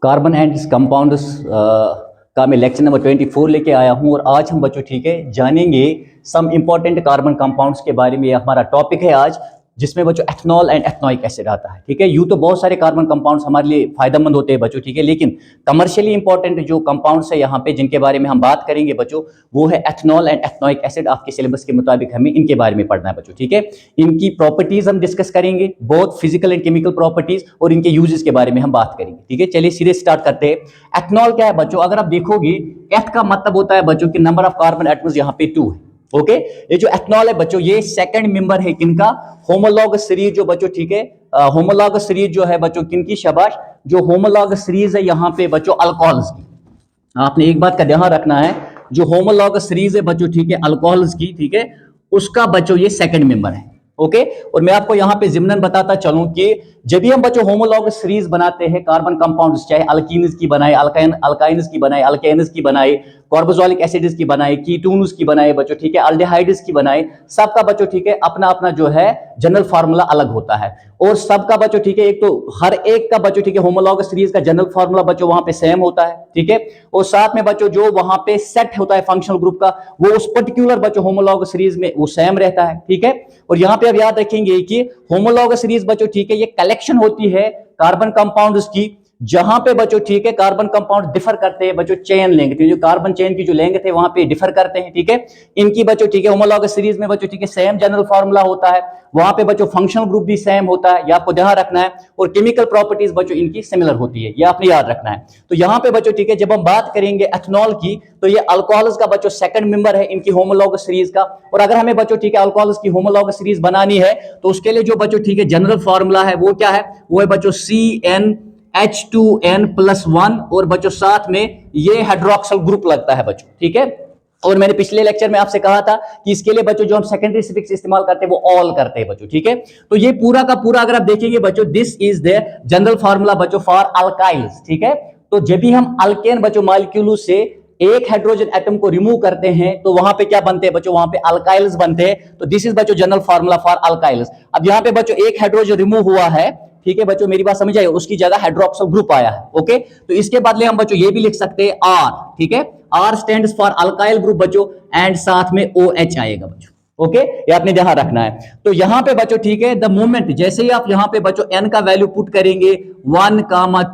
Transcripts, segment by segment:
Carbon and compounds का मैं lecture number 24 लेके आया हूं और आज हम बच्चों ठीक है जानेंगे सम इंपॉर्टेंट कार्बन कंपाउंड्स के बारे में। हमारा टॉपिक है आज, जिसमें बच्चों एथनॉल एंड एथनोइक एसिड आता है। ठीक है, यूं तो बहुत सारे कार्बन कंपाउंड्स हमारे लिए फायदेमंद होते हैं बच्चों, ठीक है, लेकिन कमर्शियली इंपॉर्टेंट जो कंपाउंड्स है यहाँ पे जिनके बारे में हम बात करेंगे बच्चों, वो है एथनॉल एंड एथनोइक एसिड। आपके सिलेबस के मुताबिक हमें इनके बारे में पढ़ना है बच्चों, ठीक है। इनकी प्रॉपर्टीज हम डिस्कस करेंगे, बहुत फिजिकल एंड केमिकल प्रॉपर्टीज, और इनके यूजेस के बारे में हम बात करेंगे। ठीक है, चलिए सीधे स्टार्ट करते हैं। एथनॉल क्या है बच्चों? अगर आप देखोगे, एथ का मतलब होता है बच्चों कि नंबर ऑफ कार्बन एटम्स यहाँ पे 2 है। ओके, ये जो एथनॉल है बच्चों, ये सेकंड मेंबर है किनका? होमोलॉगस सीरीज जो बच्चों ठीक है, होमोलॉगस सीरीज जो है बच्चों किनकी? शाबाश, जो होमोलॉगस सीरीज है यहाँ पे बच्चों अल्कोहल्स की। आपने एक बात का ध्यान रखना है, जो होमोलॉगस सीरीज है बच्चों ठीक है अल्कोहल्स की, ठीक है, उसका बच्चों ये सेकंड मेंबर है। ओके, और मैं आपको यहाँ पे जिम्नन बताता चलूं कि जब भी हम बच्चों होमोलॉगस सीरीज बनाते हैं कार्बन कंपाउंड्स, चाहे अल्कीन्स की बनाए, अल्काइन्स की बनाए, अल्केन्स की बनाए, कार्बोक्सिलिक एसिड्स की बनाए, कीटोन्स की बनाए बच्चों ठीक है, अल्डिहाइड्स की बनाए, सबका बच्चों ठीक है अपना अपना जो है जनरल फार्मूला अलग होता है। और सबका बच्चों ठीक है, एक तो हर एक का बच्चों ठीक है होमोलॉगस सीरीज का जनरल फार्मूला बच्चों वहां पे सेम होता है। ठीक है, और साथ में बच्चों जो वहां पे सेट होता है फंक्शनल ग्रुप का, वो उस पर्टिकुलर बच्चों होमोलॉगस सीरीज में वो सेम रहता है। ठीक है, और यहां पे अब याद रखेंगे कि होमोलॉगस सीरीज बच्चों ठीक है, ये कलेक्शन होती है कार्बन कंपाउंड्स की, जहां पे बच्चों ठीक है कार्बन कंपाउंड डिफर करते हैं बच्चों चेन लेंथ, जो कार्बन चेन की जो लेंथ है वहां पे डिफर करते हैं। ठीक है, इनकी बच्चों ठीक है होमोलॉगस सीरीज में बच्चों ठीक है सेम जनरल फार्मूला होता है, वहां पे बच्चों फंक्शनल ग्रुप भी सेम होता है, ये आपको ध्यान रखना है, और केमिकल प्रॉपर्टीज बच्चों इनकी सिमिलर होती है, ये आपने याद रखना है। तो यहां पे बच्चों ठीक है जब हम बात करेंगे एथनॉल की, तो ये अल्कोहल्स का बच्चों सेकंड मेंबर है इनकी होमोलॉगस सीरीज का। और अगर हमें बच्चों ठीक है अल्कोहल्स की होमोलॉगस सीरीज बनानी है, तो उसके लिए जो बच्चों ठीक है जनरल फार्मूला है वो क्या है? वो है बच्चों CnH2n+1, और बच्चों साथ में ये हाइड्रोक्सिल ग्रुप लगता है बच्चों। ठीक है, और मैंने पिछले लेक्चर में आपसे कहा था कि इसके लिए बच्चों जो हम सेकेंडरी सफिक्स इस्तेमाल करते हैं वो ऑल करते हैं बच्चों। ठीक है, तो ये पूरा का पूरा अगर आप देखेंगे बच्चों, this is the general formula बच्चों फॉर अल्काइल्स। ठीक है, तो जब भी हम अल्केन बच्चों मॉलिक्यूल से एक हाइड्रोजन एटम को रिमूव करते हैं, तो वहां पे क्या बनते हैं बच्चों? वहां पे अल्काइल्स बनते हैं। तो दिस इज बच्चों जनरल फार्मूला फॉर अल्काइल्स। अब यहां पे बच्चों एक हाइड्रोजन रिमूव हुआ है, ठीक है बच्चों, मेरी बात समझ आई, उसकी जगह हाइड्रोक्सिल ग्रुप आया है। ओके, तो इसके बदले हम बच्चों ये भी लिख सकते हैं आर। ठीक है, R stands for alkyl group बच्चों, एंड साथ में OH आएगा बच्चों। ओके, ये आपने ध्यान रखना है। तो यहां पे बच्चों ठीक है द मोमेंट जैसे ही आप यहां पे बच्चों n का वैल्यू पुट करेंगे 1,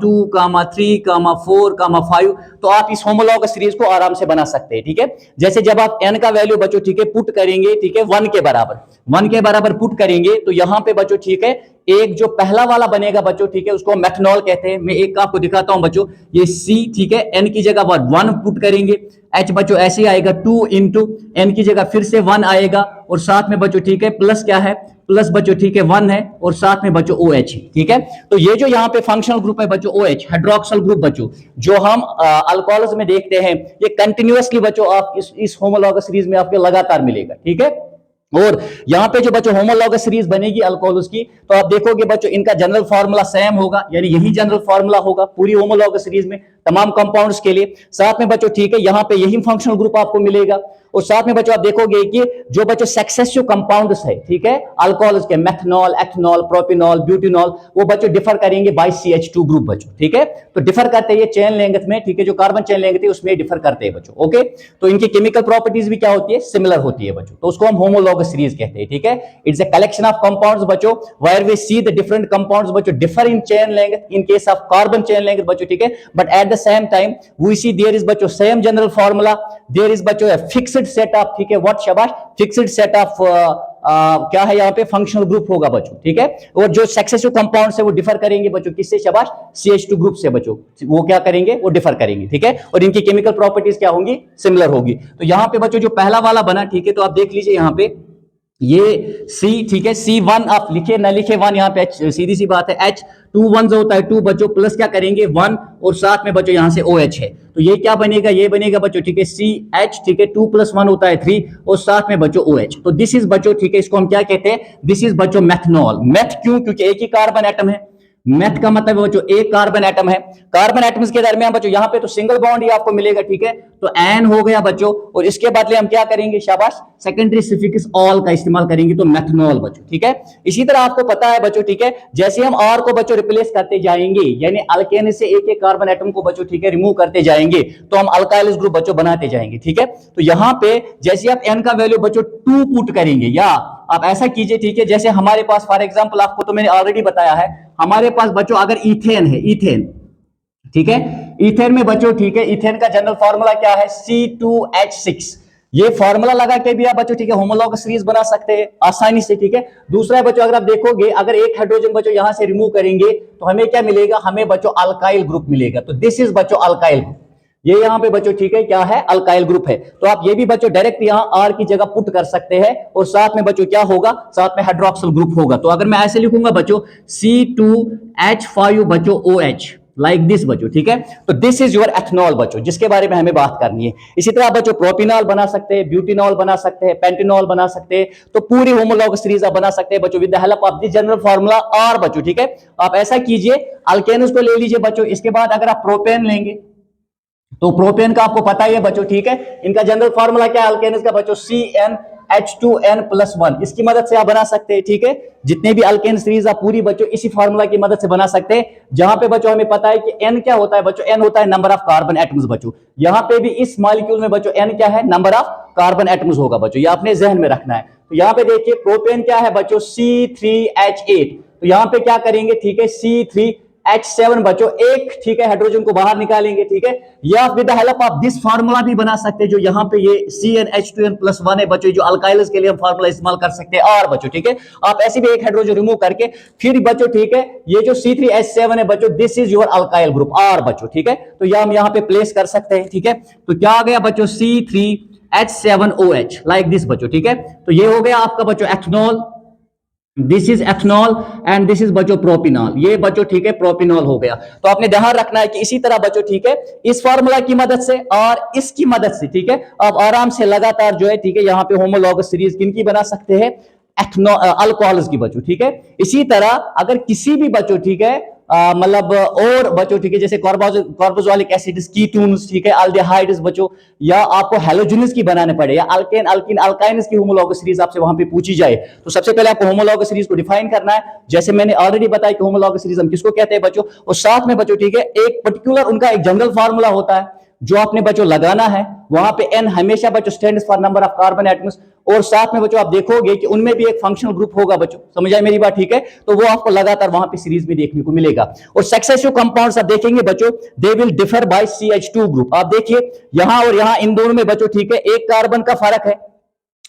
2, 3, 4, 5, तो आप इस होमोलॉगस सीरीज को आराम से बना सकते हैं। ठीक है, जैसे जब आप n का वैल्यू बच्चों ठीक है पुट करेंगे, ठीक है 1 के बराबर पुट करेंगे, तो यहां पे बच्चों ठीक है एक जो पहला वाला बनेगा बच्चों ठीक है उसको मेथनॉल कहते हैं। मैं एक आपको दिखाता हूं बच्चों, ये C ठीक है, n की जगह 1 पुट करेंगे, H बच्चों ऐसे आएगा 2 इंटू n की जगह फिर से 1 आएगा, और साथ में बच्चों ठीक है प्लस क्या है? प्लस बच्चों ठीक है 1 है, और साथ में बच्चों OH है। ठीक है, तो ये जो यहाँ पे फंक्शनल ग्रुप है बच्चों OH, हाइड्रोक्सिल ग्रुप बच्चों, जो हम अल्कोहल्स में देखते हैं, ये कंटिन्यूअसली बच्चों आप इस होमोलॉगस सीरीज में आपके लगातार मिलेगा। ठीक है, और यहां पे जो बच्चों होमोलॉगस सीरीज बनेगी अल्कोहल्स की, तो आप देखोगे बच्चों इनका जनरल फार्मूला सेम होगा, यानी यही जनरल फार्मूला होगा पूरी होमोलॉगस सीरीज में तमाम कंपाउंड्स के लिए। साथ में बच्चों ठीक है यहां पे यही फंक्शनल ग्रुप आपको मिलेगा, और साथ में बच्चों आप देखोगे कि जो बच्चों सक्सेसिव कंपाउंड्स है, ठीक है, अल्कोहल्स के, मेथनॉल, एथनॉल, प्रोपिनॉल, ब्यूटेनॉल, वो बच्चों डिफर करेंगे बाय CH2 ग्रुप बच्चों। ठीक है, तो डिफर करते हैं ये चेन लेंथ में, ठीक है, जो कार्बन चेन लेंथ है उसमें डिफर करते हैं बच्चों। ओके, तो इनकी केमिकल प्रॉपर्टीज भी क्या होती है? सिमिलर होती है बच्चों, तो उसको हम होमोलॉगस सीरीज कहते हैं। ठीक है, it's a collection of compounds बच्चों where we see the different compounds बच्चों differ in chain length, in case of carbon chain length बच्चों। ठीक है, but at the same time we see there is बच्चों same general formula, there is बच्चों fixed set of, ठीक है, what शाबाश, fixed set of क्या है यहाँ पे? फंक्शनल ग्रुप होगा बच्चों। ठीक है, और जो सक्सेसिव कंपाउंड्स है वो डिफर करेंगे बच्चों किससे? शाबाश, CH2 ग्रुप से बच्चों, वो क्या करेंगे? वो डिफर करेंगे। ठीक है, और इनकी केमिकल प्रॉपर्टीज क्या होंगी? सिमिलर होगी। तो यहाँ पे बच्चों जो पहला वाला बना, ठीक है, तो आप देख लीजिए यहाँ पे ये C, ठीक है, C1 आप लिखे ना लिखे 1, यहाँ पे H, सीधी सी बात है, H 2 1 होता है 2 बच्चों, प्लस क्या करेंगे 1, और साथ में बच्चों यहाँ से OH है, तो ये क्या बनेगा? ये बनेगा बच्चों ठीक है CH, ठीक है, 2 + 1 होता है 3, और साथ में बच्चों OH। तो दिस इज बच्चों ठीक है, इसको हम क्या कहते हैं? दिस इज बच्चों मेथनॉल। मेथ क्यों? क्योंकि एक ही कार्बन एटम है, मेथ का मतलब है बच्चों एक कार्बन एटम है, कार्बन एटम्स के दरमियान बच्चों यहां पे तो सिंगल बॉन्ड ही आपको मिलेगा, ठीक है, तो एन हो गया बच्चों, और इसके बदले हम क्या करेंगे, शाबाश, सेकेंडरी सफिक्स ऑल का इस्तेमाल करेंगे, तो मेथनॉल बच्चों, ठीक है। इसी तरह आपको पता है बच्चों, ठीक है, जैसे हम आर को बच्चों रिप्लेस करते जाएंगे, यानी अल्केन से एक एक कार्बन एटम को बच्चों, ठीक है, रिमूव करते जाएंगे, तो हम अल्काइल ग्रुप बच्चों बनाते जाएंगे, ठीक है। तो यहां पे जैसे आप एन का वैल्यू बच्चों 2 पुट करेंगे, या आप ऐसा कीजिए, ठीक है, जैसे हमारे पास फॉर एग्जांपल आपको तो मैंने ऑलरेडी बताया है, हमारे पास बच्चों अगर इथेन है, इथेन, ठीक है, इथेन में बच्चों, ठीक है, इथेन का जनरल फार्मूला क्या है, C2H6, ये फार्मूला लगा के भी आप बच्चों, ठीक है, होमोलॉगस सीरीज बना सकते हैं आसानी से, ठीक है। दूसरा है बच्चों, अगर आप देखोगे, अगर एक हाइड्रोजन बच्चों यहां से रिमूव करेंगे तो हमें क्या मिलेगा, हमें बच्चों अल्काइल ग्रुप मिलेगा, तो दिस इज बच्चों अल्काइल ग्रुप, ये यहां पे बच्चों, ठीक है, क्या है, अल्काइल ग्रुप है। तो आप ये भी बच्चों डायरेक्ट यहां आर की जगह पुट कर सकते हैं, और साथ में बच्चों क्या होगा, साथ में हाइड्रोक्सिल ग्रुप होगा। तो अगर मैं ऐसे लिखूंगा बच्चों C2H5 बच्चों OH, लाइक दिस बच्चों, ठीक है, तो दिस इज योर एथनॉल बच्चों, जिसके बारे में हमें बात करनी है। इसी तरह बच्चों प्रोपिनॉल बना सकते हैं, ब्यूटिनॉल बना सकते हैं, पेंटेनॉल बना सकते हैं, तो पूरी होमोलॉगस सीरीज आप बना सकते हैं बच्चों with the help of the general formula R बच्चों, ठीक है। आप ऐसा कीजिए, अल्केनस को ले लीजिए बच्चों, इसके बाद अगर आप प्रोपेन लेंगे, तो प्रोपेन का आपको पता ही है बच्चों, ठीक है, इनका जनरल फार्मूला क्या है अल्केनस का बच्चों, CnH2n+1, इसकी मदद से आप बना सकते हैं, ठीक है, जितने भी अल्केन सीरीज आप पूरी बच्चों इसी फार्मूला की मदद से बना सकते हैं, जहां पे बच्चों हमें पता है कि n क्या होता है बच्चों, n होता है नंबर ऑफ कार्बन एटम्स बच्चों, यहां पे भी इस मॉलिक्यूल में बच्चों n क्या है, नंबर ऑफ कार्बन एटम्स होगा बच्चों, ये आपने जहन में रखना है। तो यहां पे देखिए प्रोपेन क्या है बच्चों, C3H8, तो यहां पे क्या करेंगे, ठीक है, C3H7 बच्चों, एक, ठीक है, हाइड्रोजन को बाहर निकालेंगे, ठीक है, या with the help of this formula भी बना सकते हैं, जो यहां पे ये CnH2n+1 है बच्चों, जो अल्काइल्स के लिए हम फार्मूला इस्तेमाल कर सकते हैं आर बच्चों, ठीक है। आप ऐसे भी एक हाइड्रोजन रिमूव करके फिर बच्चों, ठीक है, ये जो C3H7 है बच्चों, this is your alkyl group R बच्चों, ठीक है, तो यह हम यहां पे प्लेस कर सकते हैं, ठीक है। तो क्या आ गया बच्चों, C3H7OH, लाइक दिस बच्चों, ठीक है। तो ये हो गया आपका बच्चों ethanol, this is ethanol, and this is बच्चों प्रोपिनॉल, ये बच्चों, ठीक है, प्रोपिनॉल हो गया। तो आपने ध्यान रखना है कि इसी तरह बच्चों, ठीक है, इस फार्मूला की मदद से और इसकी मदद से, ठीक है, आप आराम से लगातार जो है, ठीक है, यहां पे होमोलॉगस सीरीज किनकी बना सकते हैं, अल्कोहल्स की बच्चों, ठीक है। इसी तरह अगर किसी भी बच्चों, ठीक है, मतलब और बच्चों, ठीक है, जैसे कार्बोक्सिलिक एसिड्स, कीटोन्स, ठीक है, एल्डिहाइड्स बच्चों, या आपको हैलोजन्स की बनाने पड़े, या अल्केन, अल्किन, अल्काइन्स की होमोलॉगस सीरीज आपसे वहां पे पूछी जाए, तो सबसे पहले आपको होमोलॉगस सीरीज को डिफाइन करना है, जैसे मैंने ऑलरेडी बताया कि होमोलॉगस सीरीज हम किसको कहते हैं बच्चों, और साथ में बच्चों, ठीक है, एक पर्टिकुलर उनका एक जनरल फार्मूला होता है जो आपने बच्चों लगाना है, वहां पे n हमेशा बच्चों stands for number of carbon atoms, और साथ में बच्चों आप देखोगे कि उनमें भी एक फंक्शनल ग्रुप होगा बच्चों, समझ आई मेरी बात, ठीक है, तो वो आपको लगातार वहां पे सीरीज में देखने को मिलेगा। और सक्सेसिव कंपाउंड्स आप देखेंगे बच्चों, they will differ by CH2 group, आप देखिए यहां और यहां इन दोनों में बच्चों, ठीक है, एक कार्बन का फर्क है,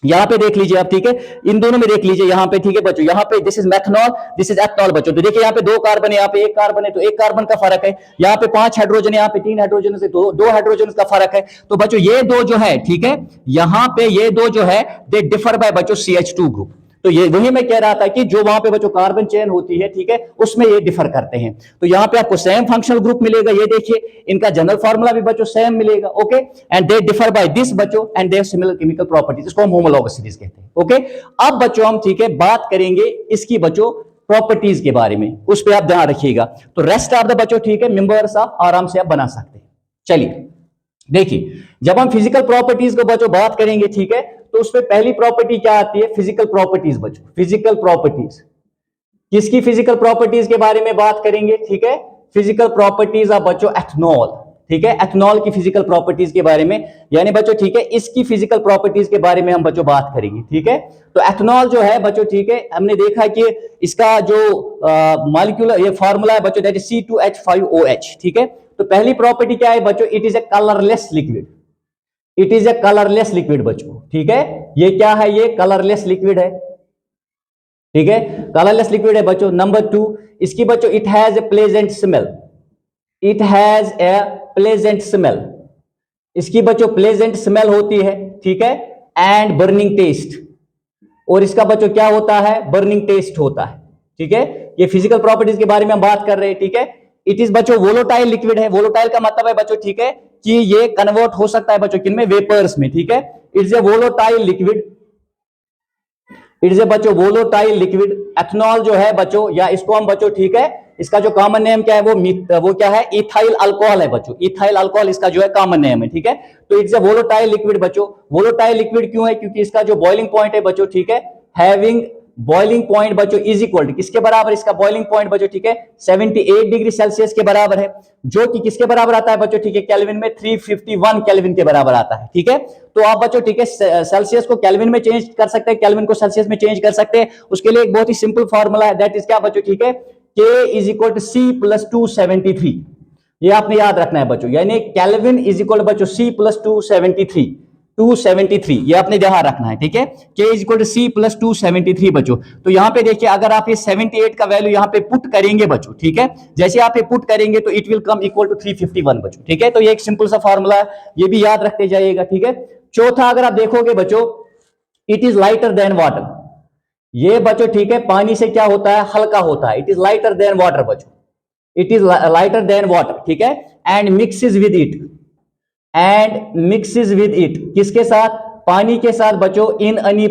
यहां पे देख लीजिए आप, ठीक है, इन दोनों में देख लीजिए यहां पे, ठीक है बच्चों, यहां पे this is methanol, this is ethanol बच्चों, तो देखिए यहां पे 2 कार्बन है, यहां पे 1 कार्बन है, तो 1 कार्बन का फर्क है, यहां पे 5 हाइड्रोजन है, यहां पे 3 हाइड्रोजन से 2 हाइड्रोजन का फर्क है। तो बच्चों ये दो जो है, ठीक है, यहां पे ये दो जो है दे डिफर बाय बच्चों CH2 ग्रुप, तो ये वही मैं कह रहा था कि जो वहां पे बच्चों कार्बन चेन होती है, ठीक है, उसमें ये डिफर करते हैं। तो यहां पे आपको सेम फंक्शनल ग्रुप मिलेगा, ये देखिए इनका जनरल फार्मूला भी बच्चों सेम मिलेगा, okay, and they differ by this बच्चों, and they have similar chemical properties, इसको हम होमोलॉगस सीरीज कहते हैं, ओके। अब बच्चों हम, ठीक है, बात करेंगे इसकी बच्चों प्रॉपर्टीज के बारे में, उस पर आप ध्यान रखिएगा। तो रेस्ट ऑफ द बच्चों, ठीक है, मेंबर्स आप आराम से आप बना सकते हैं। चलिए देखिए, जब हम फिजिकल प्रॉपर्टीज को बच्चों बात करेंगे, ठीक है, तो उसमें पहली प्रॉपर्टी क्या आती है, फिजिकल प्रॉपर्टीज बच्चों, फिजिकल प्रॉपर्टीज, किसकी फिजिकल प्रॉपर्टीज के बारे में बात करेंगे, ठीक है, फिजिकल प्रॉपर्टीज ऑफ बच्चों एथनॉल, ठीक है, एथनॉल की फिजिकल प्रॉपर्टीज के बारे में, यानी बच्चों, ठीक है, इसकी फिजिकल प्रॉपर्टीज के बारे में हम बच्चों बात करेंगे, ठीक है। तो एथनॉल जो है बच्चों, ठीक है, हमने देखा कि इसका जो मॉलिक्यूलर ये फार्मूला है बच्चों, दैट इज C2H5OH, ठीक है। तो पहली प्रॉपर्टी क्या है बच्चों, it is a colourless liquid, it is a colourless liquid बच्चों, ठीक है, ये क्या है, ये कलरलेस लिक्विड है, ठीक है, कलरलेस लिक्विड है बच्चों। नंबर 2, इसकी बच्चों it has a pleasant smell, it has a pleasant smell, इसकी बच्चों प्लेजेंट स्मेल होती है, ठीक है, एंड बर्निंग टेस्ट, और इसका बच्चों क्या होता है, बर्निंग टेस्ट होता है, ठीक है। ये फिजिकल प्रॉपर्टीज के बारे में हम बात कर रहे हैं, ठीक है। इट इज बच्चों वोलेटाइल लिक्विड है, वोलेटाइल का मतलब है बच्चों, ठीक है, कि ये कन्वर्ट हो सकता है बच्चों किन में, वेपर्स में, ठीक है। It's a volatile liquid, it's a बच्चों वोलेटाइल लिक्विड, एथनॉल जो है बच्चों, या इसको हम बच्चों, ठीक है, इसका जो कॉमन नेम क्या है वो क्या है, इथाइल अल्कोहल है बच्चों, इथाइल अल्कोहल इसका जो है कॉमन नेम है, ठीक है। तो इट्स अ वोलेटाइल लिक्विड बच्चों। वोलेटाइल लिक्विड क्यों है, क्योंकि इसका जो बॉइलिंग पॉइंट है बच्चों, ठीक है, हैविंग बॉइलिंग पॉइंट बच्चों इज इक्वल टू किसके बराबर, इसका बॉइलिंग पॉइंट बच्चों, ठीक है, 78 डिग्री सेल्सियस के बराबर है, जो कि किसके बराबर आता है बच्चों, ठीक है, केल्विन में 351 केल्विन के बराबर आता है, ठीक है। तो आप बच्चों, ठीक है, सेल्सियस को केल्विन में चेंज कर सकते हैं, केल्विन को सेल्सियस में चेंज कर सकते हैं। उसके लिए एक बहुत ही सिंपल फॉर्मूला है, दैट इज क्या बच्चों, ठीक है, K is equal to C plus 273। ये आपने याद रखना है बच्चों, यानी केल्विन इज इक्वल बच्चों C प्लस 273, ये आपने ध्यान रखना है, ठीक है। K is equal to C plus 273 बच्चों। तो यहां पे देखिए, अगर आप ये 78 का वैल्यू यहां पे पुट करेंगे बच्चों, ठीक है, जैसे आप ये पुट करेंगे तो it will come equal to 351 बच्चों, ठीक है। तो ये एक सिंपल सा फॉर्मूला है, ये भी याद रखते जाइएगा, ठीक है। चौथा, अगर आप देखोगे बच्चों, it is lighter than water. ये बच्चों, ठीक है, पानी से क्या होता है, हल्का होता है। It is lighter than water बच्चों, it is lighter than water, ठीक है। एंड मिक्सेस विद इट, किसके साथ, पानी के साथ बच्चों, इन एनी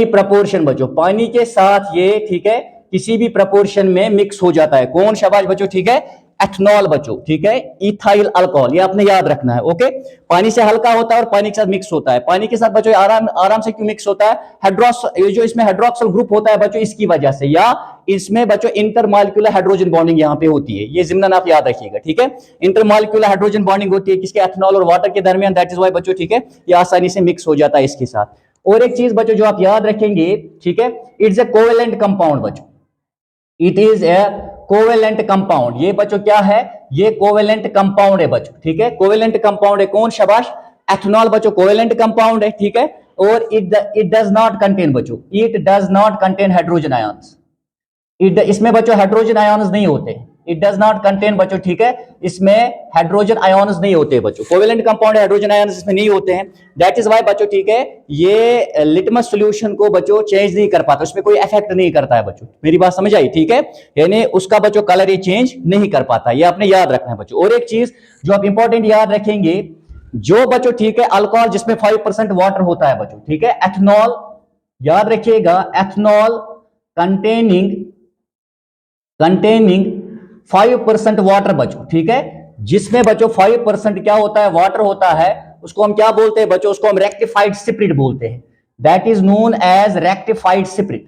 प्रपोर्शन बच्चों, पानी के साथ ये, ठीक है, किसी भी प्रपोर्शन में मिक्स हो जाता है। कौन, शाबाश बच्चों, ठीक है, एथनॉल बच्चों, ठीक है, इथाइल अल्कोहल, ये आपने याद रखना है, ओके। पानी से हल्का होता है और पानी के साथ मिक्स होता है। पानी के साथ बच्चों आराम से क्यों मिक्स होता है, ये जो इसमें हाइड्रोक्सिल ग्रुप होता है बच्चों, इसकी वजह से, या इसमें बच्चों इंटरमॉलिक्यूलर हाइड्रोजन बॉन्डिंग यहां पे होती है। ये जिम्नन आप याद रखिएगा, ठीक है, इंटरमॉलिक्यूलर हाइड्रोजन बॉन्डिंग होती है किसके, एथनॉल और वाटर के दरमियान। दैट इज व्हाई बच्चों, ठीक है, ये आसानी से मिक्स हो जाता है इसके साथ। और एक चीज बच्चों जो आप याद रखेंगे, ठीक है, इट्स ए कोवेलेंट कंपाउंड बच्चों, it is a covalent compound. ये बच्चों क्या है, ये कोवेलेंट कंपाउंड है बच्चों, ठीक है, कोवेलेंट कंपाउंड है। कौन, शाबाश, एथनॉल बच्चों कोवेलेंट कंपाउंड है, ठीक है। और इट डज नॉट कंटेन बच्चों, it does not contain hydrogen ions, इसमें बच्चों हाइड्रोजन आयंस नहीं होते। इट डज नॉट कंटेन बच्चों, ठीक है, इसमें हाइड्रोजन आयंस नहीं होते बच्चों, कोवेलेंट कंपाउंड, हाइड्रोजन आयंस इसमें नहीं होते हैं। दैट इज व्हाई बच्चों, ठीक है, ये लिटमस सॉल्यूशन को बच्चों चेंज नहीं कर पाता, उसमें कोई इफेक्ट नहीं करता है बच्चों। मेरी बात समझ आई, ठीक है, यानी उसका बच्चों कलर ये चेंज नहीं कर पाता, ये आपने याद रखना है बच्चों। और एक चीज जो आप इंपॉर्टेंट याद रखेंगे, जो बच्चों, ठीक है, अल्कोहल जिसमें 5% वाटर होता है बच्चों, ठीक है, एथनॉल, याद रखिएगा, एथनॉल कंटेनिंग 5% वाटर बच्चों, ठीक है, जिसमें बच्चों 5% क्या होता है, वाटर होता है, उसको हम क्या बोलते हैं बच्चों, उसको हम रेक्टिफाइड स्पिरिट बोलते हैं। That is known as rectified spirit,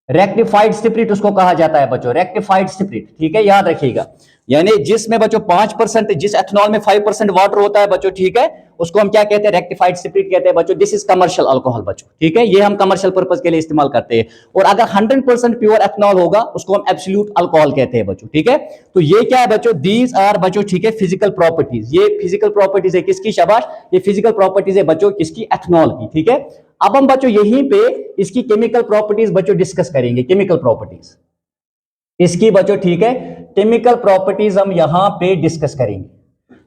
rectified spirit उसको कहा जाता है बच्चों, रेक्टिफाइड स्पिरिट, ठीक है, याद रखिएगा। यानी जिसमें बच्चों 5%, जिस एथनॉल में 5% वाटर होता है बच्चों, ठीक है, उसको हम क्या कहते हैं, रेक्टिफाइड स्पिरिट कहते हैं बच्चों। दिस इज कमर्शियल अल्कोहल बच्चों, ठीक है, ये हम कमर्शियल पर्पस के लिए इस्तेमाल करते हैं। और अगर 100% प्योर एथनॉल होगा, उसको हम एब्सोल्यूट अल्कोहल कहते हैं बच्चों, ठीक है। तो ये क्या है बच्चों, दीज आर बच्चों, ठीक है, फिजिकल प्रॉपर्टीज, ये फिजिकल प्रॉपर्टीज है किसकी, शाबाश, ये फिजिकल प्रॉपर्टीज है बच्चों किसकी, एथनॉल की, ठीक है। अब हम बच्चों यहीं पे इसकी केमिकल प्रॉपर्टीज बच्चों डिस्कस करेंगे, केमिकल प्रॉपर्टीज इसकी बच्चों, ठीक है, केमिकल प्रॉपर्टीज हम यहां पे डिस्कस करेंगे।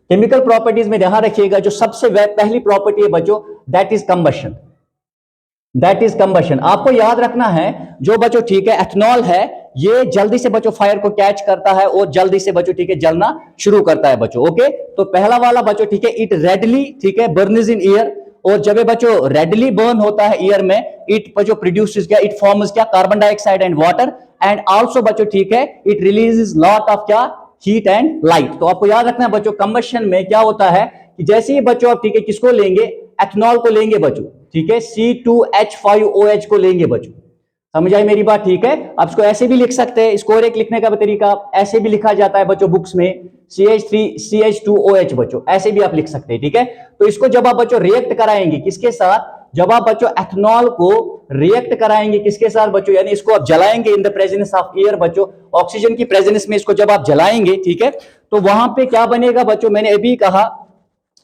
केमिकल प्रॉपर्टीज में ध्यान रखिएगा, जो सबसे पहली प्रॉपर्टी है बच्चों, that is combustion, that is combustion. आपको याद रखना है, जो बच्चों, ठीक है, एथनॉल है, ये जल्दी से बच्चों फायर को कैच करता है और जल्दी से बच्चों, ठीक है, जलना शुरू करता है बच्चों, ओके। तो पहला वाला बच्चों, ठीक है, इट रेडली, ठीक है, बर्न्स इन एयर, और जब ये बच्चों रेडली बर्न होता है एयर में, इट बच्चों प्रोड्यूसेस क्या, इट फॉर्म्स क्या, carbon dioxide and water, and also बच्चों, ठीक है, इट रिलीजेस लॉट ऑफ क्या, हीट एंड लाइट। तो आपको याद रखना है बच्चों, कंबशन में क्या होता है कि जैसे ही बच्चों आप, ठीक है, किसको लेंगे, एथनॉल को लेंगे बच्चों, ठीक है, C2H5OH को लेंगे बच्चों, समझ आई मेरी बात, ठीक है। आप इसको ऐसे भी लिख सकते हैं, इसको और एक लिखने का तरीका ऐसे भी लिखा जाता है बच्चों बुक्स में, CH3CH2OH बच्चों, ऐसे भी आप लिख सकते हैं, ठीक है। तो इसको जब आप बच्चों रिएक्ट कराएंगे किसके साथ, जब आप बच्चों एथनॉल को रिएक्ट कराएंगे किसके साथ बच्चों, यानी इसको आप जलाएंगे in the presence of air बच्चों, ऑक्सीजन की प्रेजेंस में इसको जब आप जलाएंगे, ठीक है, तो वहां पे क्या बनेगा बच्चों, मैंने अभी कहा,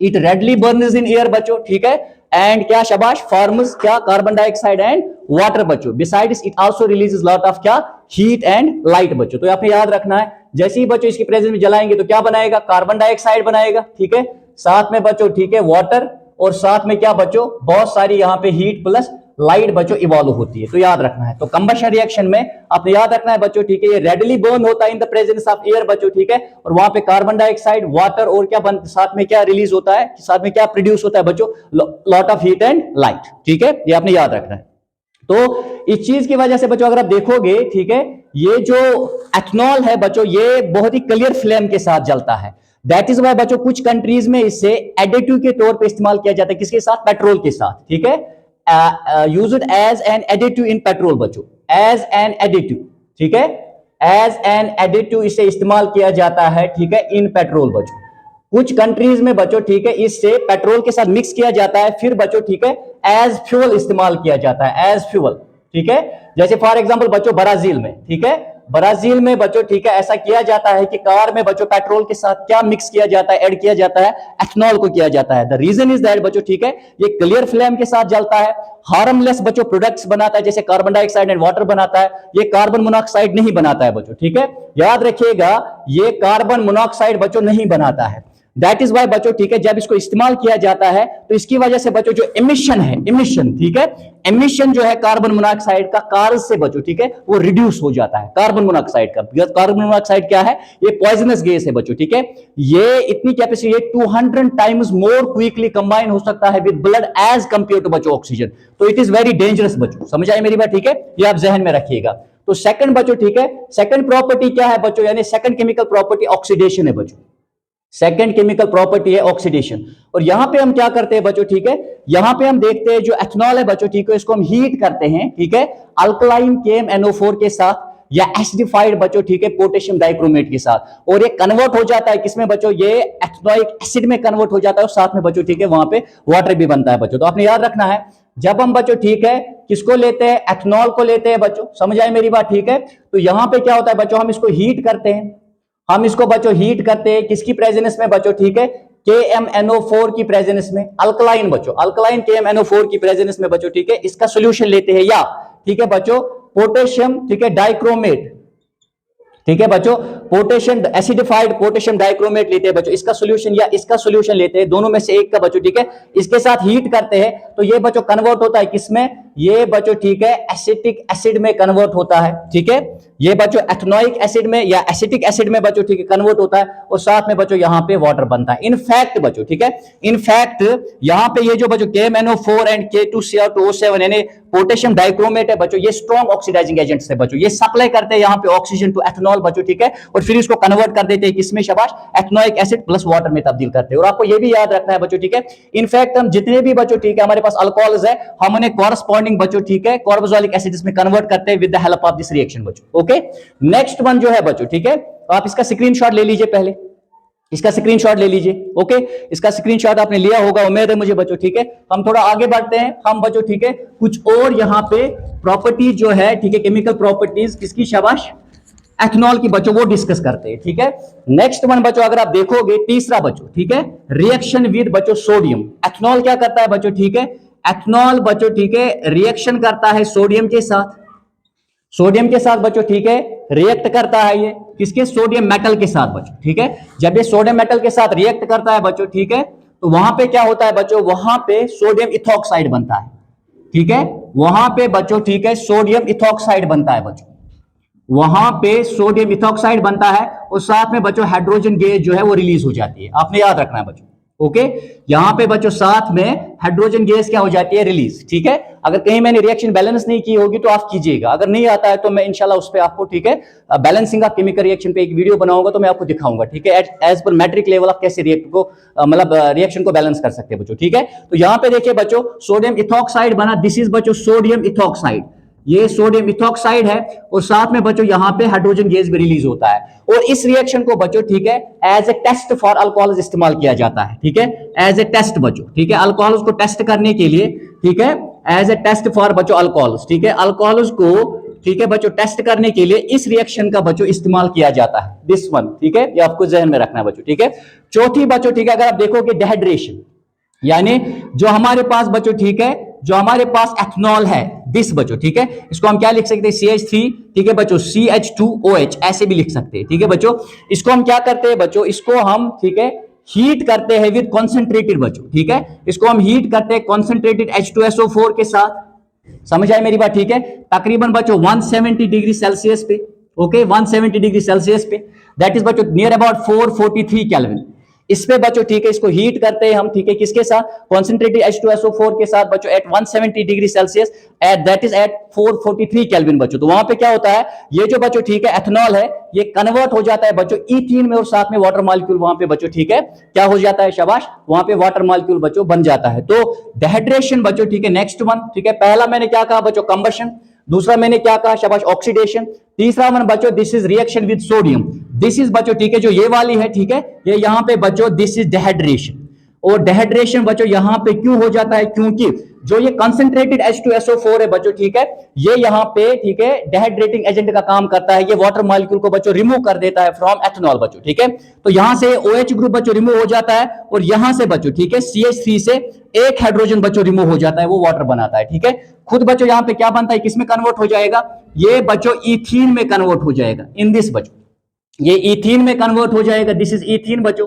it readily burns in air बच्चों, ठीक है, एंड क्या, शाबाश, फॉर्म्स क्या, कार्बन डाइऑक्साइड एंड वाटर बच्चों, besides it also releases lot of क्या, हीट एंड लाइट बच्चों। तो आपने याद रखना है, जैसे ही बच्चों इसकी प्रेजेंस में जलाएंगे तो क्या बनाएगा, कार्बन डाइऑक्साइड बनाएगा, ठीक है, साथ में बच्चों, ठीक है, वाटर, और साथ में क्या बच्चों, बहुत सारी यहां पे हीट प्लस लाइट बच्चों इवॉल्व होती है। तो याद रखना है, तो कंबशन रिएक्शन में आपने याद रखना है बच्चों, ठीक है, ये रेडली बर्न होता है इन द प्रेजेंस ऑफ एयर बच्चों, ठीक है, और वहां पे कार्बन डाइऑक्साइड, वाटर, और क्या साथ में क्या रिलीज होता है, साथ में क्या प्रोड्यूस होता है बच्चों, lot of heat and light, ठीक है, ये आपने याद रखना है। तो इस चीज की वजह से बच्चों अगर आप देखोगे, ठीक है, ये जो एथनॉल है बच्चों, ये बहुत ही क्लियर फ्लेम के साथ जलता है। दैट इज वाई बच्चों कुछ कंट्रीज में इसे एडिटिव के तौर पे इस्तेमाल किया जाता है। किसके साथ? पेट्रोल के साथ, ठीक है। Used as an additive in petrol बच्चों, एज एन एडिटिव, ठीक है, एज एन एडिटिव इसे इस्तेमाल किया जाता है, ठीक है, इन पेट्रोल बच्चों। कुछ कंट्रीज में बच्चों, ठीक है, इससे पेट्रोल के साथ मिक्स किया जाता है, फिर बच्चों, ठीक है, एज फ्यूल इस्तेमाल किया जाता है, एज फ्यूल, ठीक है। जैसे फॉर एग्जांपल बच्चों ब्राजील में, ठीक है, ब्राजील में बच्चों, ठीक है, ऐसा किया जाता है कि कार में बच्चों पेट्रोल के साथ क्या मिक्स किया जाता है, ऐड किया जाता है, एथनॉल को किया जाता है। द रीजन इज दैट बच्चों, ठीक है, ये क्लियर फ्लेम के साथ जलता है, हार्मलेस बच्चों प्रोडक्ट्स बनाता है, जैसे कार्बन डाइऑक्साइड एंड वाटर बनाता है, ये कार्बन मोनोऑक्साइड नहीं बनाता है बच्चों, ठीक है, याद रखिएगा, ये कार्बन मोनोऑक्साइड बच्चों नहीं बनाता है। दैट इज वाई बच्चों, ठीक है, जब इसको इस्तेमाल किया जाता है तो इसकी वजह से बच्चों जो इमिशन है, इमिशन, ठीक है, इमिशन जो है कार्बन मोनोऑक्साइड का कार से बच्चों, ठीक है, वो रिड्यूस हो जाता है कार्बन मोनोऑक्साइड का। कार्बन मोनोऑक्साइड क्या है? ये पॉइजनस गैस है बच्चों, ठीक है, ये इतनी कैपेसिटी, ये 200 टाइम्स मोर क्विकली कंबाइन हो सकता है with blood as compare to बच्चों ऑक्सीजन। तो इट इज वेरी डेंजरस बच्चों, समझ आई मेरी बात, ठीक है, ये आप जहन में रखिएगा। तो सेकंड बच्चों, ठीक है, सेकंड प्रॉपर्टी क्या है बच्चों, यानी सेकंड केमिकल प्रॉपर्टी ऑक्सीडेशन है बच्चों। सेकेंड केमिकल प्रॉपर्टी है ऑक्सीडेशन। और यहां पे हम क्या करते हैं बच्चों, ठीक है, यहां पे हम देखते हैं जो एथनॉल है बच्चों, ठीक है, इसको हम हीट करते हैं, ठीक है, अल्कलाइन KMnO4 के साथ या एसिडिफाइड बच्चों, ठीक है, पोटेशियम डाइक्रोमेट के साथ, और ये कन्वर्ट हो जाता है किसमें बच्चों, ये एथनोइक एसिड में कन्वर्ट हो जाता है, और साथ में बच्चों, ठीक है, वहां पे वाटर भी बनता है बच्चों। तो आपने याद रखना है, जब हम बच्चों, ठीक है, किसको लेते हैं? एथनॉल को लेते हैं बच्चों, समझ आए मेरी बात, ठीक है। तो यहां पे क्या होता है बच्चों, हम इसको हीट करते हैं, हम इसको बच्चों हीट करते हैं, किसकी प्रेजेंस में बच्चों, ठीक है, KMnO4 की प्रेजेंस में, अल्कलाइन बच्चों, अल्कलाइन KMnO4 की प्रेजेंस में बच्चों, ठीक है, इसका सॉल्यूशन लेते हैं, या ठीक है बच्चों पोटेशियम, ठीक है, डाइक्रोमेट, ठीक है बच्चों, पोटेशियम एसिडिफाइड पोटेशियम डाइक्रोमेट लेते हैं बच्चों, इसका सॉल्यूशन या इसका सॉल्यूशन लेते हैं, दोनों में से एक का बच्चों, ठीक है, इसके साथ हीट करते हैं, तो ये बच्चों कन्वर्ट होता है किसमें? ये बच्चों, ठीक है, एसिटिक एसिड में कन्वर्ट होता है, ठीक है, ये बच्चों एथनोइक एसिड में या एसिटिक एसिड में बच्चों, ठीक है, कन्वर्ट होता है, और साथ में बच्चों यहां पे वाटर बनता है। इनफैक्ट बच्चों, ठीक है, इनफैक्ट यहां पे ये जो बच्चों KMnO4 एंड K2Cr2O7 यानी पोटेशियम डाइक्रोमेट है बच्चों, ये स्ट्रॉन्ग ऑक्सीडाइजिंग एजेंट्स है बच्चों, ये सप्लाई करते हैं यहां पे ऑक्सीजन टू एथनॉल बच्चों, ठीक है, और फिर इसको कन्वर्ट कर देते हैं किसमें? शाबाश, एथनोइक एसिड प्लस वाटर में तब्दील करते हैं। और आपको ये भी याद रखना है बच्चों, ठीक है, इनफैक्ट हम जितने भी बच्चों, ठीक है, हमारे पास अल्कोहल्स है, हम उन्हें कॉरस्पॉन्डिंग बच्चों, ठीक है, कार्बोक्सिलिक एसिड में कन्वर्ट करते हैं with the help of this reaction बच्चों। ओके, नेक्स्ट वन जो है बच्चों, ठीक है, तो आप इसका स्क्रीनशॉट ले लीजिए, पहले इसका स्क्रीनशॉट ले लीजिए। ओके, इसका स्क्रीनशॉट आपने लिया होगा, उम्मीद है मुझे बच्चों, ठीक है। हम थोड़ा आगे बढ़ते हैं, हम बच्चों, ठीक है, कुछ और यहां पे प्रॉपर्टीज जो है, ठीक है, केमिकल प्रॉपर्टीज किसकी? शाबाश, एथनॉल की बच्चों, वो डिस्कस करते हैं, ठीक है। नेक्स्ट वन बच्चों अगर आप देखोगे, तीसरा बच्चों, ठीक है, रिएक्शन विद बच्चों सोडियम। एथनॉल क्या करता है बच्चों, ठीक है, एथनॉल बच्चों, ठीक है, रिएक्शन करता है सोडियम के साथ, सोडियम के साथ बच्चों, ठीक है, रिएक्ट करता है ये किसके? सोडियम मेटल के साथ बच्चों, ठीक है। जब ये सोडियम मेटल के साथ रिएक्ट करता है बच्चों, ठीक है, तो वहां पे क्या होता है बच्चों? वहां पे सोडियम इथॉक्साइड बनता है, ठीक है, वहां पे बच्चों, ठीक है, सोडियम इथॉक्साइड बनता है बच्चों, वहां पे सोडियम इथॉक्साइड बनता है, और साथ में बच्चों हाइड्रोजन गैस जो है वो रिलीज हो जाती है। आपने याद रखना है बच्चों। ओके, यहां पे बच्चों साथ में हाइड्रोजन गैस क्या हो जाती है? रिलीज, ठीक है। अगर कहीं मैंने रिएक्शन बैलेंस नहीं की होगी तो आप कीजिएगा, अगर नहीं आता है तो मैं इंशाल्लाह उस पे आपको, ठीक है, बैलेंसिंग ऑफ केमिकल रिएक्शन पे एक वीडियो बनाऊंगा, तो मैं आपको दिखाऊंगा, ठीक है, एज पर मैट्रिक लेवल आप कैसे रिएक्ट को मतलब रिएक्शन को बैलेंस कर सकते हैं बच्चों, ठीक है। तो यहां पे देखिए बच्चों, सोडियम इथॉक्साइड बना, दिस इज बच्चों सोडियम इथॉक्साइड, ये सोडियम इथॉक्साइड है, और साथ में बच्चों यहां पे हाइड्रोजन गैस भी रिलीज होता है, और इस रिएक्शन को बच्चों, ठीक है, as a test for alcohol इस्तेमाल किया जाता है, ठीक है, एज ए टेस्ट बच्चों, ठीक है, अल्कोहल को टेस्ट करने के लिए, ठीक है, एज ए टेस्ट फॉर बच्चों अल्कोहल, ठीक है, अल्कोहल को, ठीक है बच्चों, टेस्ट करने के लिए इस रिएक्शन का बच्चों इस्तेमाल किया जाता है, दिस वन, ठीक है, ये आपको जहन में रखना है बच्चों, ठीक है। चौथी बच्चों, ठीक है, अगर आप देखोगे डिहाइड्रेशन, यानी जो हमारे पास बच्चों, ठीक है, जो हमारे पास एथनॉल है, दिस बच्चों, ठीक है, इसको हम क्या लिख सकते हैं? CH3, ठीक है बच्चों, CH2OH ऐसे भी लिख सकते हैं, ठीक है बच्चों। इसको हम क्या करते हैं बच्चों? इसको हम, ठीक है, हीट करते हैं विद कॉन्सेंट्रेटेड बच्चों, ठीक है, इसको हम हीट करते हैं कॉन्सेंट्रेटेड H2SO4 के साथ, समझ आए मेरी बात, ठीक है, तकरीबन बच्चों 170 डिग्री सेल्सियस पे, ओके, 170 डिग्री सेल्सियस पे, दैट इज बच्चों नियर अबाउट 443 केल्विन। इस पे बच्चों ठीक है इसको हीट करते हैं हम, ठीक है किसके साथ, कॉन्सेंट्रेटेड H2SO4 के साथ बच्चों at 170 degree Celsius, at that is at 443 Kelvin बच्चों। तो वहां पे क्या होता है, ये जो बच्चों ठीक है एथेनॉल है ये कन्वर्ट हो जाता है बच्चों ईथीन में, और साथ में वाटर मॉलिक्यूल वहां पे बच्चों ठीक है क्या हो जाता है, शाबाश, वहां पे वाटर मॉलिक्यूल बच्चों बन जाता है। तो डिहाइड्रेशन बच्चों ठीक है नेक्स्ट वन, ठीक है पहला मैंने क्या कहा बच्चों, कंबशन, दूसरा मैंने क्या कहा, शाबाश, ऑक्सीडेशन, तीसरा वन बच्चों this is reaction with sodium, this is बच्चों ठीक है जो ये वाली है ठीक है, ये यहां पे बच्चों दिस इज डिहाइड्रेशन। और डिहाइड्रेशन बच्चों यहां पे क्यों हो जाता है, क्योंकि जो ये कंसंट्रेटेड H2SO4 है बच्चों ठीक है, ये यहां पे ठीक है डिहाइड्रेटिंग एजेंट का काम करता है, ये वाटर मॉलिक्यूल को बच्चों रिमूव कर देता है फ्रॉम एथेनॉल बच्चों ठीक है। तो यहां से OH ग्रुप बच्चों रिमूव हो जाता है, और यहां से बच्चों ठीक है CH3 से एक हाइड्रोजन बच्चों रिमूव हो जाता है, वो वाटर बनाता है ठीक है। खुद बच्चों यहां पे क्या बनता है, किस में कन्वर्ट हो जाएगा, ये बच्चों ईथीन में कन्वर्ट हो जाएगा, इन दिस बच्चों ये ईथीन में कन्वर्ट हो जाएगा, दिस इज ईथीन बच्चों,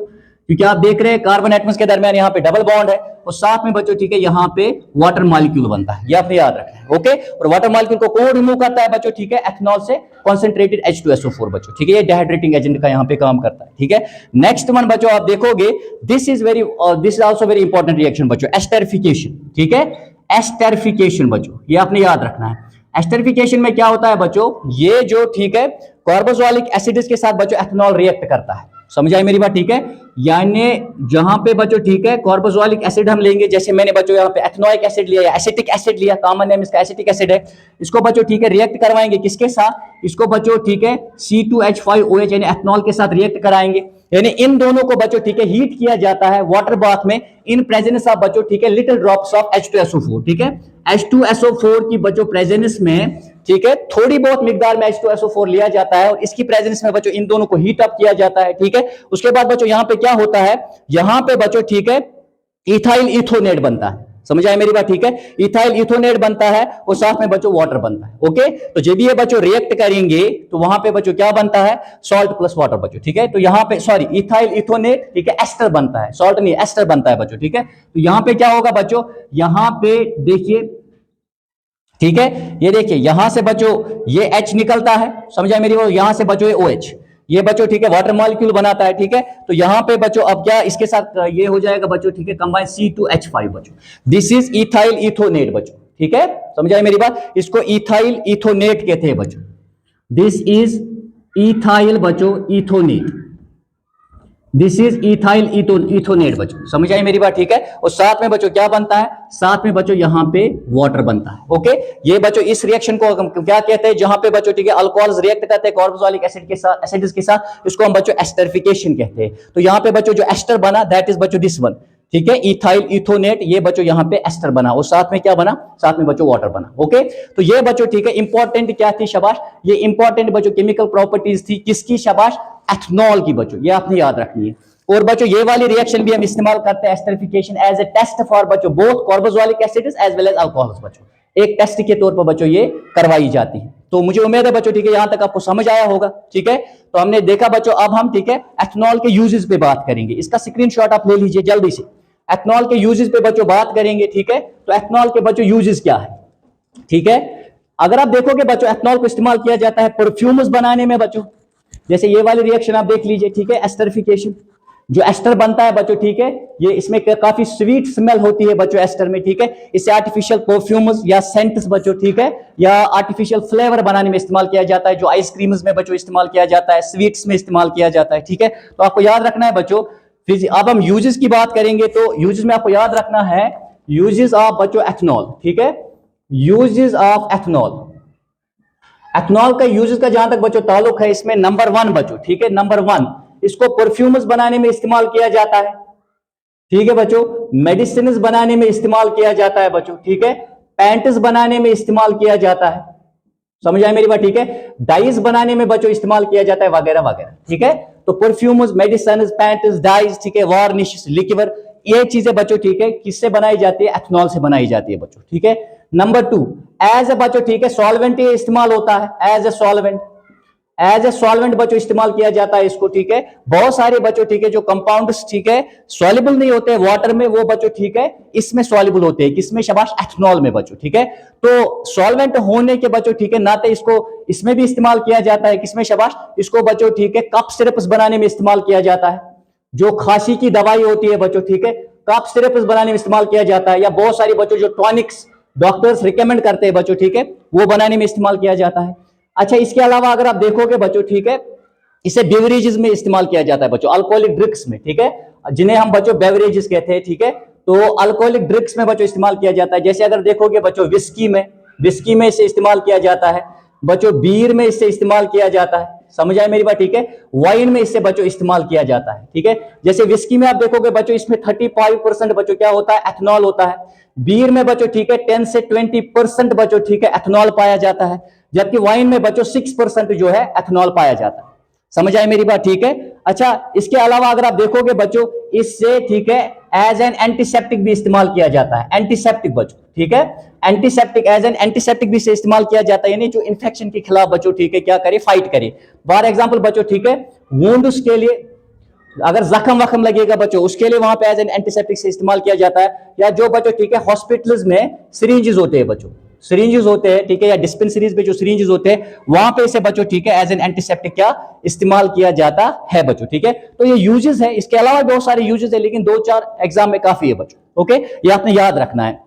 क्योंकि आप देख रहे हैं कार्बन एटम्स के दरमियान यहाँ पे डबल बॉन्ड है, और साथ में बच्चों ठीक है यहाँ पे वाटर मॉलिक्यूल बनता है, ये आपने याद रखना है ओके। और वाटर मॉलिक्यूल को कौन रिमूव करता है बच्चों ठीक है, एथेनॉल से कॉन्सेंट्रेटेड H2SO4 बच्चों ठीक है, ये डिहाइड्रेटिंग एजेंट का यहाँ पे काम करता है ठीक है। नेक्स्ट वन बच्चों आप देखोगे, this is also very important reaction बच्चों, एस्टरिफिकेशन ठीक है, एस्टरिफिकेशन बच्चों ये आपने याद रखना है। एस्टरिफिकेशन में क्या होता है बच्चों, ये जो ठीक है कार्बोक्सिलिक एसिड्स के साथ बच्चों एथेनॉल रिएक्ट करता है, समझ आई मेरी बात ठीक है। यानी जहां पे बच्चों ठीक है कार्बोक्सिलिक एसिड हम लेंगे, जैसे मैंने बच्चों यहाँ पे एथेनोइक एसिड लिया या एसिटिक एसिड लिया, कॉमन नेम इसका एसिटिक एसिड है, इसको बच्चों ठीक है रिएक्ट करवाएंगे किसके साथ, इसको बच्चों ठीक है C2H5OH यानी एथेनॉल के साथ रिएक्ट कराएंगे, यानी इन दोनों को बच्चों ठीक है हीट किया जाता है वाटर बाथ में, इन प्रेजेंस ऑफ बच्चों ठीक है लिटिल ड्रॉप्स ऑफ H2SO4 ठीक है। H2SO4 की बच्चों प्रेजेंस में ठीक है थोड़ी बहुत मिकदार में H2SO4 लिया जाता है, और इसकी प्रेजेंस में बच्चों इन दोनों को हीट अप किया जाता है ठीक है। उसके बाद बच्चों यहां पे क्या होता है, यहां पे बच्चों ठीक है इथाइल इथोनेट बनता है, समझ आए मेरी बात ठीक है, इथाइल इथोनेट बनता है, और साथ में बच्चों वाटर बनता है ओके। तो जब ये बच्चों रिएक्ट करेंगे तो वहां पे बच्चों क्या बनता है, सॉल्ट प्लस वाटर बच्चों ठीक है। तो यहां पे सॉरी इथाइल इथोनेट ठीक है एस्टर बनता है, सॉल्ट नहीं एस्टर बनता है बच्चों ठीक है। तो यहां पे क्या होगा बच्चों, यहां पे देखिए ठीक है, ये देखिए यहां से बच्चों ये H निकलता है, समझा मेरी बात, यहां से बच्चों ये OH, ये बच्चों ठीक है वाटर मॉलिक्यूल बनाता है ठीक है। तो यहां पे बच्चों अब क्या इसके साथ ये हो जाएगा बच्चों ठीक है कंबाइन C2H5 बच्चों, दिस इज इथाइल इथोनेट बच्चों ठीक है, समझाए मेरी बात, इसको इथाइल इथोनेट कहते हैं बच्चों, दिस इज इथाइल बच्चों इथोनेट, दिस इज इथाइल इथोनेट बच्चों, समझ आई मेरी बात ठीक है। और साथ में बच्चों क्या बनता है, साथ में बच्चों यहां पे वाटर बनता है ओके। ये बच्चों इस रिएक्शन को हम क्या कहते हैं, जहां पे बच्चों ठीक है अल्कोहल्स रिएक्ट करते हैं कार्बोक्सिलिक एसिड के साथ, एसिड्स के साथ, इसको हम बच्चों एस्टरिफिकेशन कहते हैं। तो यहां पे बच्चों जो एस्टर बना दैट इज बच्चों दिस वन ठीक है, इथाइल इथोनेट, ये बच्चों यहां पे एस्टर बना, और साथ में क्या बना, साथ में बच्चों वाटर बना ओके। तो ये बच्चों ठीक है इंपॉर्टेंट क्या थी, शाबाश, ये इंपॉर्टेंट बच्चों केमिकल प्रॉपर्टीज थी किसकी, शाबाश, एथेनॉल की बच्चों, ये आपने याद रखनी है। और बच्चों ये वाली रिएक्शन भी हम इस्तेमाल करते हैं esterification as a test for बच्चों both carboxylic acids as well as alcohols बच्चों, एक टेस्ट के तौर पर बच्चों ये करवाई जाती है। तो मुझे उम्मीद है बच्चों ठीक है यहां तक आपको समझ आया होगा ठीक है। तो हमने देखा बच्चों, अब हम ठीक है एथेनॉल के यूजेस पे बात करेंगे, इसका स्क्रीनशॉट आप ले लीजिए जल्दी से, एथेनॉल के यूजेस पे बच्चों बात करेंगे ठीक है। तो एथेनॉल के बच्चों यूजेस क्या है ठीक है, अगर आप देखोगे बच्चों एथेनॉल को इस्तेमाल किया जाता है परफ्यूम्स बनाने में बच्चों, जैसे ये वाली रिएक्शन आप देख लीजिए ठीक है, एस्टरिफिकेशन, जो एस्टर बनता है बच्चों ठीक है, ये इसमें काफी स्वीट स्मेल होती है बच्चों एस्टर में ठीक है, इससे आर्टिफिशियल परफ्यूम्स या सेंट्स बच्चों ठीक है, या आर्टिफिशियल फ्लेवर बनाने में इस्तेमाल किया जाता है, जो आइसक्रीम्स में बच्चों इस्तेमाल किया जाता है, स्वीट्स में इस्तेमाल किया जाता है ठीक है। तो आपको याद रखना है बच्चों, फिर अब हम यूजेस की बात करेंगे, तो यूजेस में आपको याद रखना है यूजेस ऑफ बच्चों एथेनॉल ठीक है, यूजेस ऑफ एथेनॉल, एथेनॉल का यूजेस का जहां तक बच्चों ताल्लुक है, इसमें नंबर 1 बच्चों ठीक है, नंबर 1 इसको परफ्यूम्स बनाने में इस्तेमाल किया जाता है ठीक है बच्चों, मेडिसिन बनाने में इस्तेमाल किया जाता है बच्चों ठीक है, पैंट्स बनाने में इस्तेमाल किया जाता है, समझ आए मेरी बात ठीक है, डाइज बनाने में बच्चों इस्तेमाल किया जाता है वगैरह वगैरह ठीक है। तो परफ्यूम्स, मेडिसिन, पैंट्स, डाइज ठीक है, वार्निश, लिक्विड, ये चीजें बच्चों ठीक है किससे बनाई जाती है, एथेनॉल से बनाई जाती है बच्चों ठीक है। नंबर 2 एज ए बच्चों ठीक है सॉल्वेंट ये इस्तेमाल होता है, as a solvent, as a solvent बच्चों इस्तेमाल किया जाता है इसको ठीक है। बहुत सारे बच्चों ठीक है जो कंपाउंड्स ठीक है सॉल्युबल नहीं होते वाटर में, वो बच्चों ठीक है इसमें सॉल्युबल होते हैं, किसमें, शाबाश, एथेनॉल में बच्चों ठीक है। तो सॉल्वेंट होने के बच्चों ठीक है नाते इसको इसमें भी इस्तेमाल किया जाता है, किसमें, शाबाश, इसको बच्चों ठीक है कप सिरप्स बनाने में इस्तेमाल किया जाता है, जो खांसी की दवाई होती है बच्चों, ठीक है, कफ सिरप बनाने में इस्तेमाल किया जाता है, या बहुत सारी बच्चों जो टॉनिक्स डॉक्टर्स रिकमेंड करते हैं बच्चों, ठीक है, वो बनाने में इस्तेमाल किया जाता है। अच्छा, इसके अलावा अगर आप देखोगे बच्चों, ठीक है, इसे बेवरेजेस में इस्तेमाल किया जाता है बच्चों, अल्कोहलिक ड्रिंक्स में, ठीक है, जिन्हें हम बच्चों बेवरेजेस कहते हैं, ठीक है। तो अल्कोहलिक ड्रिंक्स में बच्चों इस्तेमाल किया जाता है। जैसे अगर देखोगे बच्चों, विस्की में इसे इस्तेमाल किया जाता है बच्चों, बीयर में इससे इस्तेमाल किया जाता है, समझ आए मेरी बात, ठीक है। वाइन में इससे बच्चों इस्तेमाल किया जाता है, ठीक है। जैसे विस्की में आप देखोगे बच्चों, इसमें 35% बच्चों क्या होता है, एथनॉल होता है। बीयर में बच्चों, ठीक है, 10 से 20% बच्चों, ठीक है, एथनॉल पाया जाता है। जबकि वाइन में बच्चों 6% जो है एथनॉल पाया जाता है, समझ आए मेरी बात, ठीक है। अच्छा, इसके अलावा अगर आप देखोगे बच्चों, इससे, ठीक है, एज एन एंटीसेप्टिक भी इस्तेमाल किया जाता है, एंटीसेप्टिक बच्चों, ठीक है, एंटीसेप्टिक, एज एन एंटीसेप्टिक भी से इस्तेमाल किया जाता है, यानी जो इन्फेक्शन के खिलाफ बच्चों, ठीक है, क्या करे, फाइट करे। फॉर एग्जांपल बच्चों, ठीक है, वुंड्स के लिए, अगर जख्म वखम लगेगा बच्चों, उसके लिए वहां पे एज एन एंटीसेप्टिक से इस्तेमाल किया जाता है। या जो बच्चों, ठीक है, हॉस्पिटल्स में सिरिंजेस होते हैं बच्चों, सिरिंजेस होते हैं, ठीक है, या डिस्पेंसरीज में जो सिरिंजेस होते हैं, वहां पे इसे बच्चों, ठीक है, एज एन एंटीसेप्टिक क्या इस्तेमाल किया जाता है बच्चों, ठीक है। तो ये यूजेस है, इसके अलावा बहुत सारे यूजेस है, लेकिन 2-4 एग्जाम में काफी है बच्चों, ओके, ये आपने याद रखना है।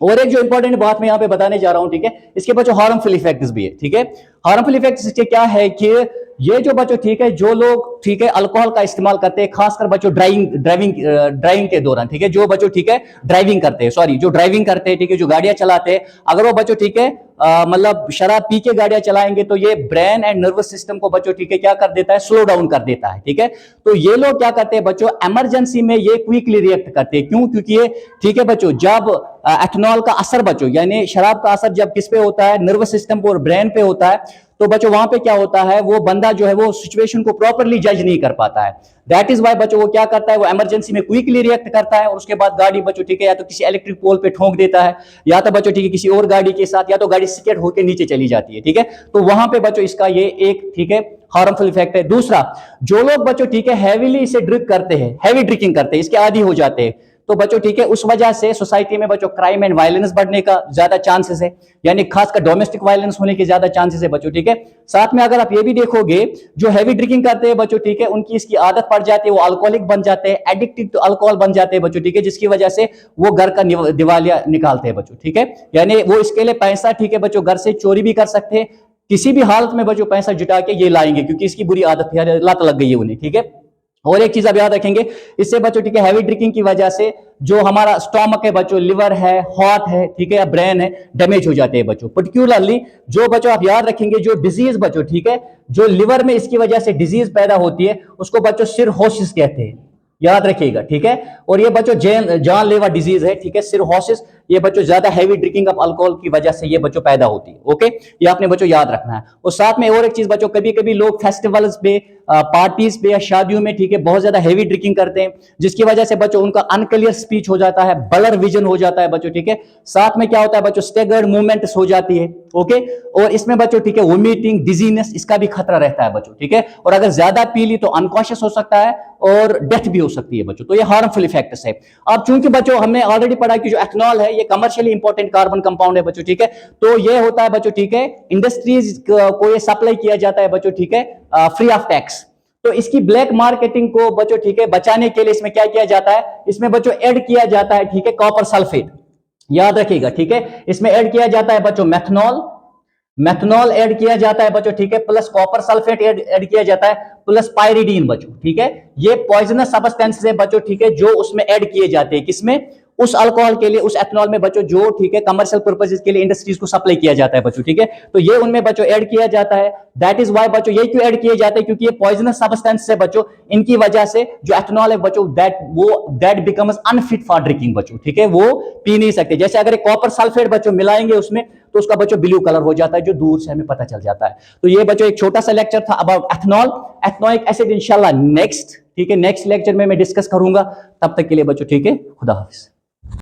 और एक जो इंपॉर्टेंट बात मैं यहां पे बताने जा रहा हूं, ठीक है, इसके बच्चों हार्मफुल इफेक्ट्स भी है, ठीक है। हार्मफुल इफेक्ट्स इसके क्या है कि ये जो बच्चों, ठीक है, जो लोग, ठीक है, अल्कोहल का इस्तेमाल करते हैं, खासकर बच्चों ड्राइविंग के दौरान, ठीक है, जो बच्चों, ठीक है, ड्राइविंग करते हैं, सॉरी, जो ड्राइविंग करते हैं, ठीक है, जो गाड़ियां चलाते हैं, अगर वो बच्चों, ठीक है, मतलब शराब पी के गाड़ियां चलाएंगे, तो ये ब्रेन एंड नर्वस सिस्टम को बच्चों, ठीक है, क्या कर देता है, स्लो डाउन कर देता है, ठीक है। तो ये लोग क्या करते हैं बच्चों, इमरजेंसी में ये क्विकली रिएक्ट करते हैं, क्यों, क्योंकि ये, ठीक है बच्चों, जब एथनॉल का असर बच्चों, यानी शराब का असर जब किस पे होता है, नर्वस सिस्टम पर, ब्रेन पे होता है, तो बच्चों वहां पे क्या होता है, वो बंदा जो है वो सिचुएशन को प्रॉपर्ली जज नहीं कर पाता है। दैट इज वाई बच्चों वो क्या करता है, वो इमरजेंसी में क्विकली रिएक्ट करता है, और उसके बाद गाड़ी बच्चों, ठीक है, या तो किसी इलेक्ट्रिक पोल पे ठोक देता है, या तो बच्चों, ठीक है, किसी और गाड़ी के साथ, या तो गाड़ी स्किड होकर नीचे चली जाती है, ठीक है। तो वहां पे बच्चों इसका ये एक, ठीक है, हार्मफुल इफेक्ट है। दूसरा, जो लोग बच्चों, ठीक है, हैवीली इसे ड्रिंक करते हैं, हैवी ड्रिंकिंग करते हैं, इसके आदी हो जाते हैं, तो बच्चों, ठीक है, उस वजह से सोसाइटी में बच्चों क्राइम एंड वायलेंस बढ़ने का ज्यादा चांसेस है, यानी खासकर डोमेस्टिक वायलेंस होने के ज्यादा चांसेस है बच्चों, ठीक है। साथ में अगर आप ये भी देखोगे, जो हैवी ड्रिंकिंग करते हैं बच्चों, ठीक है, उनकी इसकी आदत पड़ जाती है, वो अल्कोहलिक बन जाते हैं, एडिक्टेड टू अल्कोहल बन जाते हैं बच्चों, ठीक है, जिसकी वजह से वो घर का दिवालिया निकालते हैं बच्चों, ठीक है, यानी वो इसके लिए पैसा, ठीक है बच्चों, घर से चोरी भी कर सकते हैं, किसी भी हालत में बच्चों पैसा जुटा के ये लाएंगे, क्योंकि इसकी बुरी आदत है, लत लग गई है उन्हें, ठीक है। और एक चीज आप याद रखेंगे, इससे बच्चों, ठीक है, हैवी ड्रिंकिंग की वजह से जो हमारा स्टोमक है बच्चों, लिवर है, हार्ट है, ठीक है, या ब्रेन है, डैमेज हो जाते हैं बच्चों। पर्टिकुलरली जो बच्चों आप याद रखेंगे, जो डिजीज बच्चों, ठीक है, जो लिवर में इसकी वजह से डिजीज पैदा होती है, उसको बच्चों सिरहोसिस कहते हैं, याद रखिएगा, ठीक है। और ये बच्चों जानलेवा डिजीज है, ठीक है, सिरहोसिस, ये बच्चों ज्यादा हैवी ड्रिंकिंग ऑफ अल्कोहल की वजह से ये बच्चों पैदा होती है, ओके, ये आपने बच्चों याद रखना है। और साथ में और एक चीज बच्चों, कभी कभी लोग फेस्टिवल्स पे, पार्टीज पे या शादियों में, ठीक है, बहुत ज्यादा हैवी ड्रिंकिंग करते हैं, जिसकी वजह से बच्चों उनका अनक्लियर स्पीच हो जाता है, ब्लर विजन हो जाता है बच्चों, ठीक है। साथ में क्या होता है बच्चों, स्टेगर्ड मूवमेंट्स हो जाती है, ओके। और इसमें बच्चों, ठीक है, वोमिटिंग, डिजीनेस, इसका भी खतरा रहता है बच्चों, ठीक है। और अगर ज्यादा पी ली तो अनकॉन्शियस हो सकता है और डेथ भी हो सकती है बच्चों। तो ये हार्मफुल इफेक्ट्स है। अब चूंकि बच्चों हमने ऑलरेडी पढ़ा कि जो एथनॉल है ये कमर्शियली इंपॉर्टेंट कार्बन कंपाउंड है बच्चों, ठीक है। तो ये होता है बच्चों, ठीक है, इंडस्ट्रीज को ये सप्लाई किया जाता है बच्चों, ठीक है, फ्री ऑफ टैक्स। तो इसकी ब्लैक मार्केटिंग को बच्चों, ठीक है, बचाने के लिए इसमें क्या किया जाता है, इसमें बच्चों ऐड किया जाता है, ठीक है, कॉपर सल्फेट, याद रखिएगा, ठीक है। इसमें ऐड किया जाता है बच्चों मेथनॉल ऐड किया जाता है बच्चों, ठीक है, प्लस कॉपर सल्फेट ऐड किया जाता है, प्लस पायरिडीन बच्चों, ठीक है। ये पॉइजनस सब्सटेंसेस है बच्चों, ठीक है, जो उसमें ऐड किए जाते हैं, किसमें, उस अल्कोहल के लिए, उस एथनॉल में बच्चों, जो, ठीक है, कमर्शियल पर्पसेस के लिए इंडस्ट्रीज को सप्लाई किया जाता है बच्चों, ठीक है। तो ये उनमें बच्चों ऐड किया जाता है। दैट इज वाई बच्चों ये क्यों ऐड किए जाते हैं, क्योंकि ये पॉइजनस सब्सटेंस है बच्चों, इनकी वजह से जो एथनॉल है बच्चों, that becomes unfit for drinking बच्चों, ठीक है, वो पी नहीं सकते। जैसे अगर एक कॉपर सल्फेट बच्चों मिलाएंगे उसमें, तो उसका बच्चों ब्लू कलर हो जाता है, जो दूर से हमें पता चल जाता है। तो ये बच्चों एक छोटा सा लेक्चर था अबाउट एथनॉलिक एसिड। इंशाल्लाह नेक्स्ट, ठीक है, नेक्स्ट लेक्चर में मैं डिस्कस करूंगा। तब तक के लिए बच्चों, ठीक है, खुदा हाफिज।